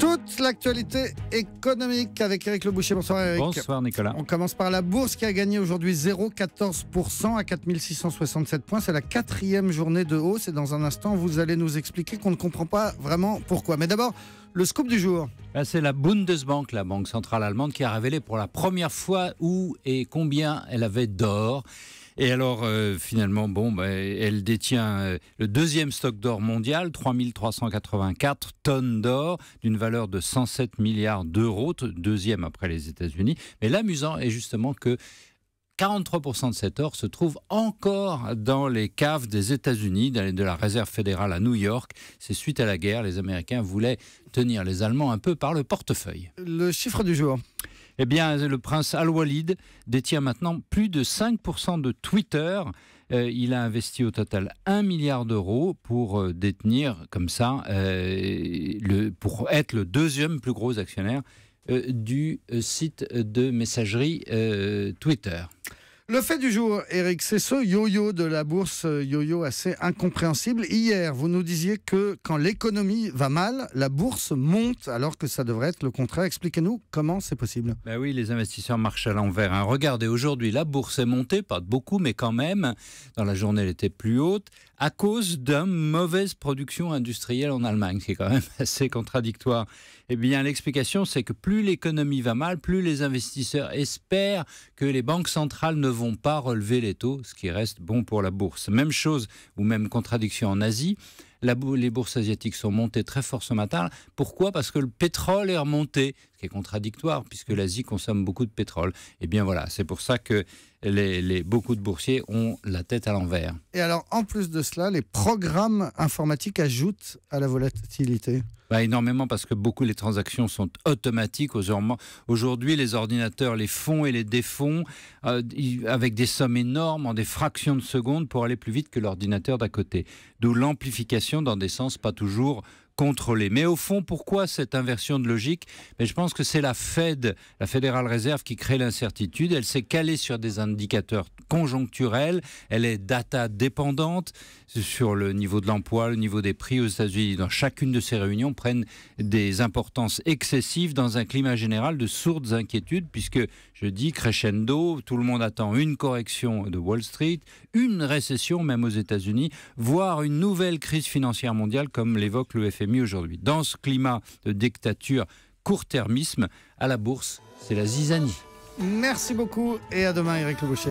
Toute l'actualité économique avec Éric Le Boucher. Bonsoir Éric. Bonsoir Nicolas. On commence par la bourse qui a gagné aujourd'hui 0,14% à 4667 points. C'est la 4e journée de hausse et dans un instant, vous allez nous expliquer qu'on ne comprend pas vraiment pourquoi. Mais d'abord, le scoop du jour. C'est la Bundesbank, la banque centrale allemande, qui a révélé pour la première fois où et combien elle avait d'or. Et alors, finalement, elle détient le deuxième stock d'or mondial, 3384 tonnes d'or, d'une valeur de 107 milliards d'euros, deuxième après les États-Unis. Mais l'amusant est justement que 43% de cet or se trouve encore dans les caves des États-Unis, de la réserve fédérale à New York. C'est suite à la guerre, les Américains voulaient tenir les Allemands un peu par le portefeuille. Le chiffre du jour. Eh bien, le prince Al-Walid détient maintenant plus de 5% de Twitter. Il a investi au total 1 milliard d'euros pour détenir comme ça, pour être le deuxième plus gros actionnaire du site de messagerie Twitter. Le fait du jour, Éric, c'est ce yo-yo de la bourse, yo-yo assez incompréhensible. Hier, vous nous disiez que quand l'économie va mal, la bourse monte alors que ça devrait être le contraire. Expliquez-nous comment c'est possible. Ben oui, les investisseurs marchent à l'envers. Regardez, aujourd'hui, la bourse est montée, pas de beaucoup, mais quand même. Dans la journée, elle était plus haute à cause d'une mauvaise production industrielle en Allemagne, ce qui est quand même assez contradictoire. Eh bien, l'explication, c'est que plus l'économie va mal, plus les investisseurs espèrent que les banques centrales ne vont pas relever les taux, ce qui reste bon pour la bourse. Même chose, ou même contradiction en Asie. Les bourses asiatiques sont montées très fort ce matin. Pourquoi ? Parce que le pétrole est remonté, ce qui est contradictoire, puisque l'Asie consomme beaucoup de pétrole. Et bien voilà, c'est pour ça que beaucoup de boursiers ont la tête à l'envers. Et alors, en plus de cela, les programmes informatiques ajoutent à la volatilité. Énormément, parce que beaucoup les transactions sont automatiques. Aujourd'hui, les ordinateurs les font et les défont avec des sommes énormes en des fractions de secondes pour aller plus vite que l'ordinateur d'à côté. D'où l'amplification dans des sens pas toujours contrôlés. Mais au fond, pourquoi cette inversion de logique ? Je pense que c'est la Fed, la Federal Reserve, qui crée l'incertitude. Elle s'est calée sur des indicateurs conjoncturels. Elle est data dépendante sur le niveau de l'emploi, le niveau des prix aux États-Unis. Dans chacune de ces réunions, prennent des importances excessives dans un climat général de sourdes inquiétudes, puisque je dis crescendo, tout le monde attend une correction de Wall Street, une récession même aux États-Unis, voire une nouvelle crise financière mondiale comme l'évoque le FMI aujourd'hui. Dans ce climat de dictature, court-termisme, à la bourse, c'est la zizanie. Merci beaucoup et à demain Éric Le Boucher.